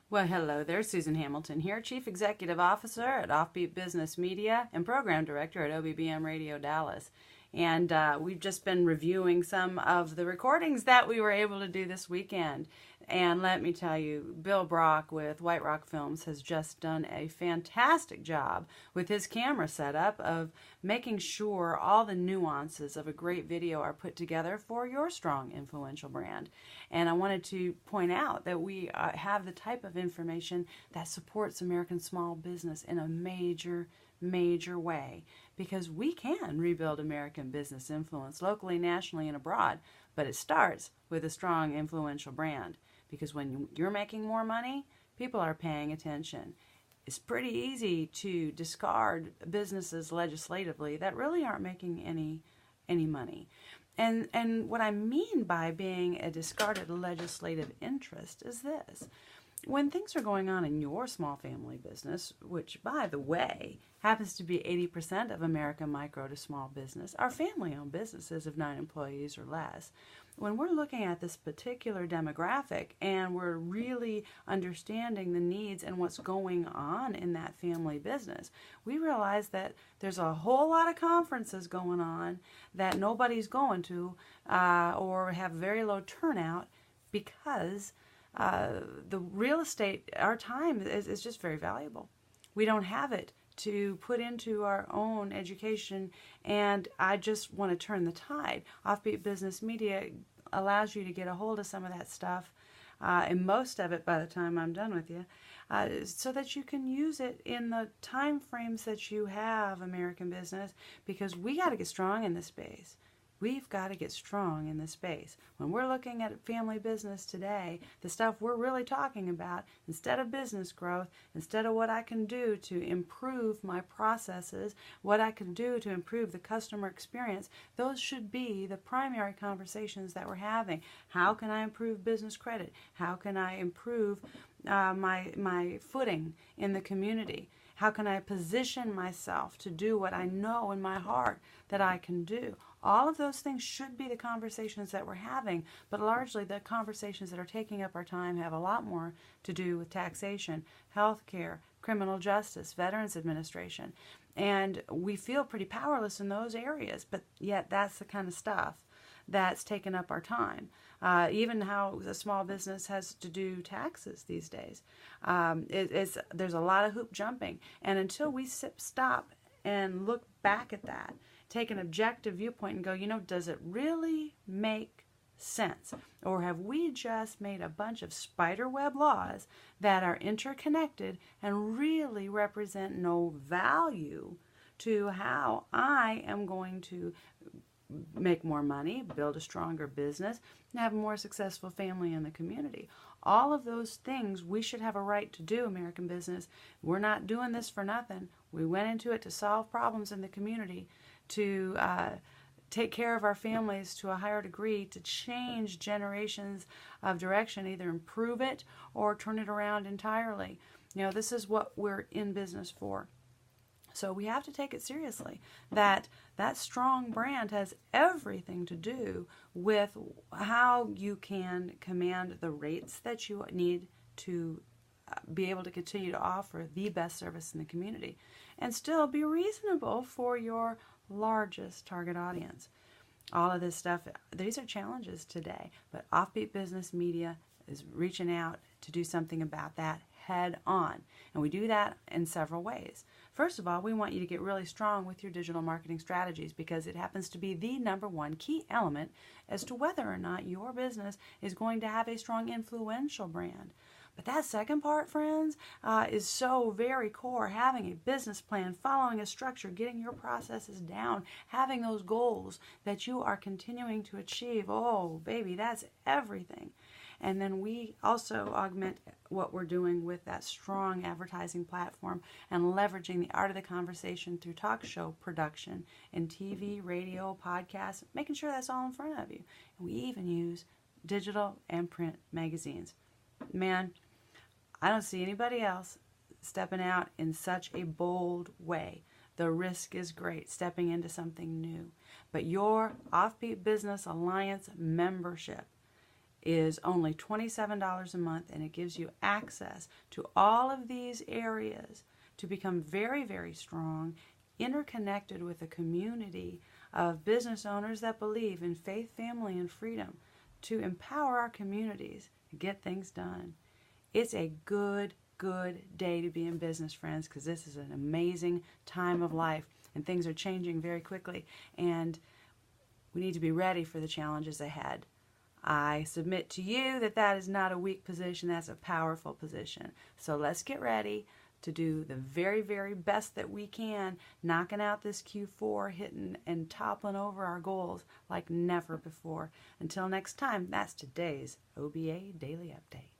Well, hello there. Susan Hamilton here, Chief Executive Officer at OffBeat Business Media and Program Director at OBBM Radio Dallas. And we've just been reviewing some of the recordings that we were able to do this weekend. And let me tell you, Bill Brock with White Rock Films has just done a fantastic job with his camera setup of making sure all the nuances of a great video are put together for your strong, influential brand. And I wanted to point out that we have the type of information that supports American small business in a major way, because we can rebuild American business influence locally, nationally, and abroad, but it starts with a strong, influential brand, because when you're making more money, people are paying attention. It's pretty easy to discard businesses legislatively that really aren't making any money. And what I mean by being a discarded legislative interest is this. When things are going on in your small family business, which, by the way, happens to be 80% of American micro to small business, are family-owned businesses of 9 employees or less. When we're looking at this particular demographic and we're really understanding the needs and what's going on in that family business, we realize that there's a whole lot of conferences going on that nobody's going to or have very low turnout because the real estate, our time is just very valuable. We don't have it to put into our own education, and I just want to turn the tide. Offbeat Business Media allows you to get a hold of some of that stuff, and most of it by the time I'm done with you, so that you can use it in the time frames that you have, American business, because we got to get strong in this space. We've got to get strong in this space. When we're looking at family business today, the stuff we're really talking about, instead of business growth, instead of what I can do to improve my processes, what I can do to improve the customer experience, those should be the primary conversations that we're having. How can I improve business credit? How can I improve my footing in the community? How can I position myself to do what I know in my heart that I can do? All of those things should be the conversations that we're having, but largely the conversations that are taking up our time have a lot more to do with taxation, healthcare, criminal justice, Veterans Administration. And we feel pretty powerless in those areas, but yet that's the kind of stuff that's taken up our time. Even how a small business has to do taxes these days. There's a lot of hoop jumping. And until we stop and look back at that, take an objective viewpoint and go, does it really make sense? Or have we just made a bunch of spiderweb laws that are interconnected and really represent no value to how I am going to make more money, build a stronger business, and have a more successful family in the community? All of those things we should have a right to do, American business. We're not doing this for nothing. We went into it to solve problems in the community, to take care of our families to a higher degree, to change generations of direction, either improve it or turn it around entirely. This is what we're in business for. So we have to take it seriously. That strong brand has everything to do with how you can command the rates that you need to be able to continue to offer the best service in the community and still be reasonable for your largest target audience. All of this stuff, these are challenges today, but Offbeat Business Media is reaching out to do something about that head on. And we do that in several ways. First of all, we want you to get really strong with your digital marketing strategies, because it happens to be the #1 key element as to whether or not your business is going to have a strong, influential brand. But that second part, friends, is so very core. Having a business plan, following a structure, getting your processes down, having those goals that you are continuing to achieve. Oh, baby, that's everything. And then we also augment what we're doing with that strong advertising platform and leveraging the art of the conversation through talk show production and TV, radio, podcasts, making sure that's all in front of you. And we even use digital and print magazines. Man, I don't see anybody else stepping out in such a bold way. The risk is great, stepping into something new. But your Offbeat Business Alliance membership is only $27 a month, and it gives you access to all of these areas to become very, very strong, interconnected with a community of business owners that believe in faith, family, and freedom to empower our communities and get things done. It's a good day to be in business, friends, because this is an amazing time of life, and things are changing very quickly, and we need to be ready for the challenges ahead. I submit to you that that is not a weak position, that's a powerful position. So let's get ready to do the very, very best that we can, knocking out this Q4, hitting and toppling over our goals like never before. Until next time, that's today's OBA Daily Update.